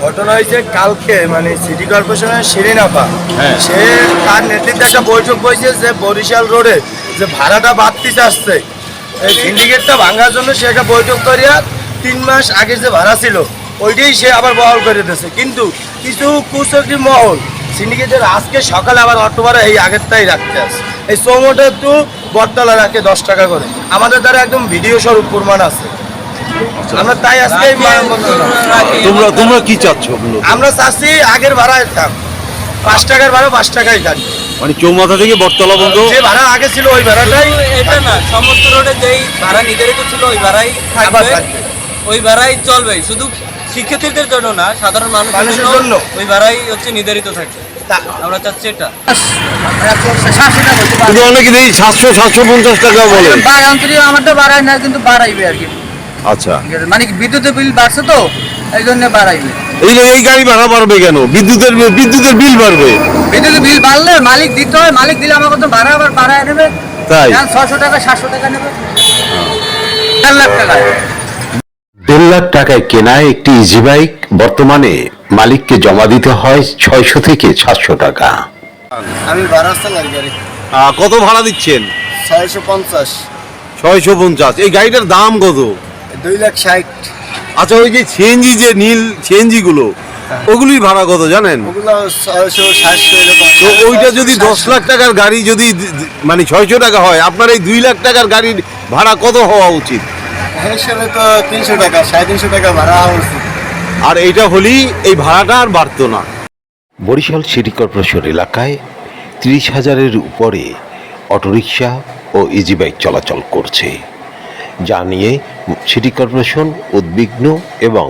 ঘটনা হয়েছে কালকে মানে সিটি কর্পোরেশনের শিরিন আপা সে তার নেতৃত্বে একটা বৈঠক বসেছে যে বরিশাল রোডে যে ভাড়াটা বাড়তিতে আসছে এই সিন্ডিকেটটা ভাঙার জন্য সে একটা বৈঠক করিয়া 3 মাস আগে যে ভাড়া ছিল ওইটাই সে আবার বহাল করে দিয়েছে। কিন্তু কিছু কুচক্রী মহল সিন্ডিকেটের আজকে সকালে আবার অটো ভাড়া এই আগেরটাই রাখতে আসে। এই চৌমোটা তো বটতলা রাখে 10 টাকা করে। আমাদের দ্বারা একদম ভিডিও স্বরূপ প্রমাণ আছে। আমরা তাই আজকে তোমরা কি চাচ্ছ? আমরা চাচ্ছি আগের ভাড়ায় থাক, 5 টাকার ভাড়া 5 টাকাই থাকবে। মানে চৌমাথা থেকে বটতলা পর্যন্ত যে ভাড়া আগে ছিল ওই ভাড়াটাই, এটা না সমস্ত রোডে যেই ভাড়া নির্ধারিত ছিল ওই ভাড়াই আবার থাকবে, থাকবে। ওই ভাড়াই চলবে। শুধু শিক্ষার্থীদের জন্য না, সাধারণ মানুষের মানুষের জন্য জন্য। ওই ভাড়াই হচ্ছে নির্ধারিত থাকবে। আমরা চাচ্ছি এটা। কিন্তু অনেকে দেখি 700-750 টাকা বলে। আমারটা বাড়ায় না, কিন্তু বাড়াইবে আর কি। আচ্ছা, মানে বিদ্যুতের বিল বাড়ছে তো এই জন্য বাড়াইবে। এই গাড়ি ভাড়া বাড়বে কেন? বিদ্যুতের বিল বাড়বে। বিদ্যুতের বিল বাড়লে মালিক দিতে হয়, মালিক দিলে আমার কত ভাড়া আবার বাড়ায় নেবে। তাই 600 টাকা 700 টাকা নেবে, 4 লাখ টাকা। 1.5 লাখ টাকায় কেনা একটি ইজি বাইক বর্তমানে মালিককে জমা দিতে হয় 600 থেকে 700 টাকা। আমি ভাড়া চালাই গাড়ি কত ভাড়া দিচ্ছেন? 650, 650। এই গাড়িটার দাম কত? 2,60,000। আচ্ছা, ওই যে সিএনজি, যে নীল সিএনজি গুলো, ওগুলির ভাড়া কত জানেন? ওগুলো 600, 700 এরকম। তো ওইটা যদি 10 লাখ টাকার গাড়ি যদি মানে 600 টাকা হয়, আপনার এই 2 লাখ টাকার গাড়ির ভাড়া কত হওয়া উচিত? হিসেবে তো 300 টাকা 350 টাকা ভাড়া হওয়া উচিত। আর এইটা হলেই এই ভাড়াটা আর বাড়তো না। বরিশাল সিটি কর্পোরেশন এলাকায় 30,000-এর উপরে অটোরিকশা ও ইজি বাইক চলাচল করছে, যা নিয়ে সিটি কর্পোরেশন উদ্বিগ্ন এবং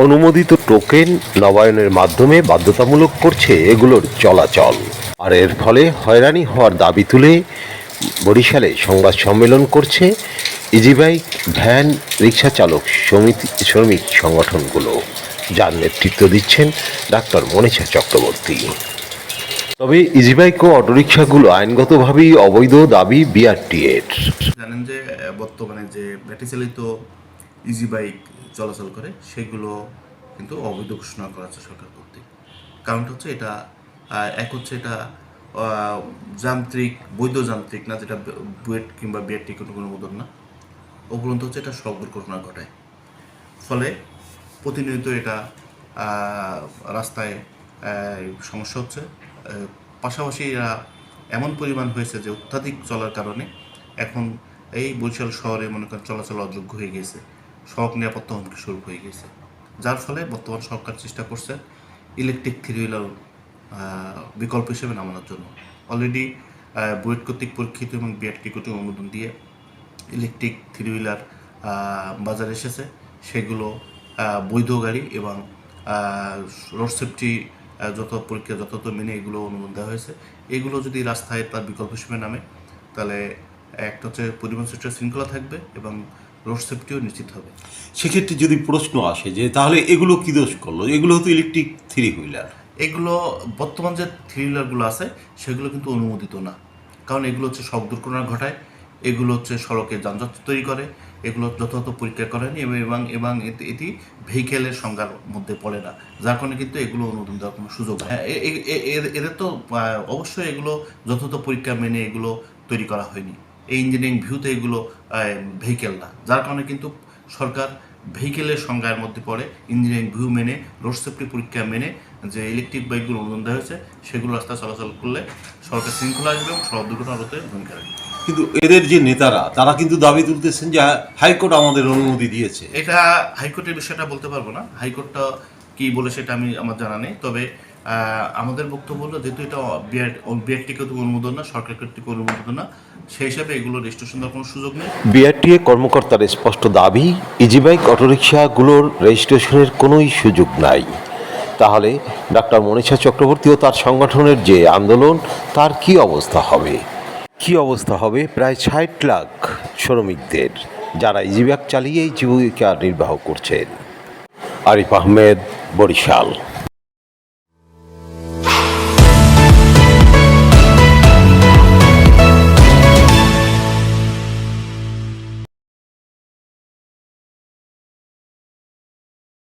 অনুমোদিত টোকেন নবায়নের মাধ্যমে বাধ্যতামূলক করছে এগুলোর চলাচল। আর এর ফলে হয়রানি হওয়ার দাবি তুলে বরিশালে সংবাদ সম্মেলন করছে ইজি বাইক, ভ্যান, রিক্সা চালক সমিতি শ্রমিক সংগঠনগুলো, যার নেতৃত্ব দিচ্ছেন ডাক্তার মনীষা চক্রবর্তী। তবে ইজি বাইক ও অটোরিকশাগুলো আইনগতভাবেই অবৈধ দাবি বিআরটিএর। জানেন যে বর্তমানে যে ব্যাটারি চালিত ইজি বাইক চলাচল করে সেগুলো কিন্তু অবৈধ ঘোষণা করা হচ্ছে সরকার কর্তৃক। কারণটা হচ্ছে এটা এক হচ্ছে এটা যান্ত্রিক, বৈধ যান্ত্রিক না, যেটা বুয়েট কিংবা বিআরটি কোনো অনুমোদন না। উপরন্ত হচ্ছে এটা সড়ক দুর্ঘটনা ঘটায়, ফলে প্রতিনিয়ত এটা রাস্তায় সমস্যা হচ্ছে। পাশাপাশি এরা এমন পরিমাণ হয়েছে যে অত্যাধিক চলার কারণে এখন এই বরিশাল শহরে মনে করেন চলাচল অযোগ্য হয়ে গেছে, সড়ক নিরাপত্তা হুমকি স্বরূপ হয়ে গেছে। যার ফলে বর্তমান সরকার চেষ্টা করছে ইলেকট্রিক থ্রি হুইলার বিকল্প হিসেবে নামানোর জন্য। অলরেডি বুয়েট কর্তৃক পরীক্ষিত এবং বিআরটি কর্তৃক অনুমোদন দিয়ে ইলেকট্রিক থ্রি হুইলার বাজারে এসেছে। সেগুলো বৈধ গাড়ি এবং রোড সেফটি যত পরীক্ষা যথাযথ মেনে এগুলো অনুমোদন দেওয়া হয়েছে। এগুলো যদি রাস্তায় তার বিকল্প হিসেবে নামে, তাহলে একটা হচ্ছে পরিবহন সেক্টর শৃঙ্খলা থাকবে এবং রোড সেফটিও নিশ্চিত হবে। সেক্ষেত্রে যদি প্রশ্ন আসে যে তাহলে এগুলো কি দোষ করলো? এগুলো হতো ইলেকট্রিক থ্রি হুইলার। এগুলো বর্তমান যে থ্রি হুইলারগুলো আছে সেগুলো কিন্তু অনুমোদিত না, কারণ এগুলো হচ্ছে সড়ক দুর্ঘটনা ঘটায়, এগুলো হচ্ছে সড়কে যানজট তৈরি করে, এগুলো যথাযথ পরীক্ষা করেনি এবং এটি ভেহিকেলের সংজ্ঞার মধ্যে পড়ে না, যার কারণে কিন্তু এগুলো অনুমোদন দেওয়ার কোনো সুযোগ নেই। এদের তো অবশ্যই এগুলো যথাযথ পরীক্ষা মেনে এগুলো তৈরি করা হয়নি। এই ইঞ্জিনিয়ারিং ভিউতে এগুলো ভেহিকেল না, যার কারণে কিন্তু সরকার ভেহিকেলের সংজ্ঞার মধ্যে পড়ে ইঞ্জিনিয়ারিং ভিউ মেনে, রোড সেফটি পরীক্ষা মেনে যে ইলেকট্রিক বাইকগুলো অনুমোদন দেওয়া হয়েছে সেগুলো রাস্তায় চলাচল করলে সরকার শৃঙ্খলা আসবে এবং সড়ক দুর্ঘটনা রোধে ভূমিকা রাখবে। কিন্তু এদের যে নেতারা তারা কিন্তু দাবি তুলতেছেন যে হাইকোর্ট আমাদের অনুমতি দিয়েছে। এটা হাইকোর্টের বিষয়টা বলতে পারবো না, হাইকোর্টটা কি বলে সেটা আমার জানা নেই। তবে আমাদের বক্তব্য হলো যেহেতু এটা বিআরটি কর্তৃক অনুমোদন না, সরকার কর্তৃক অনুমোদন না, সেই হিসাবে এগুলো রেজিস্ট্রেশন দেওয়ার কোনো সুযোগ নেই। বিআরটিএ কর্মকর্তার স্পষ্ট দাবি, ইজি বাইক অটোরিকশাগুলোর রেজিস্ট্রেশনের কোনোই সুযোগ নাই। তাহলে ডাক্তার মনীষা চক্রবর্তী ও তার সংগঠনের যে আন্দোলন, তার কি অবস্থা হবে? কি অবস্থা হবে প্রায় 60 লাখ শ্রমিকদের, যারা ইজি বাইক চালিয়েই জীবিকা নির্বাহ করছেন? আরিফ আহমেদ, বরিশাল।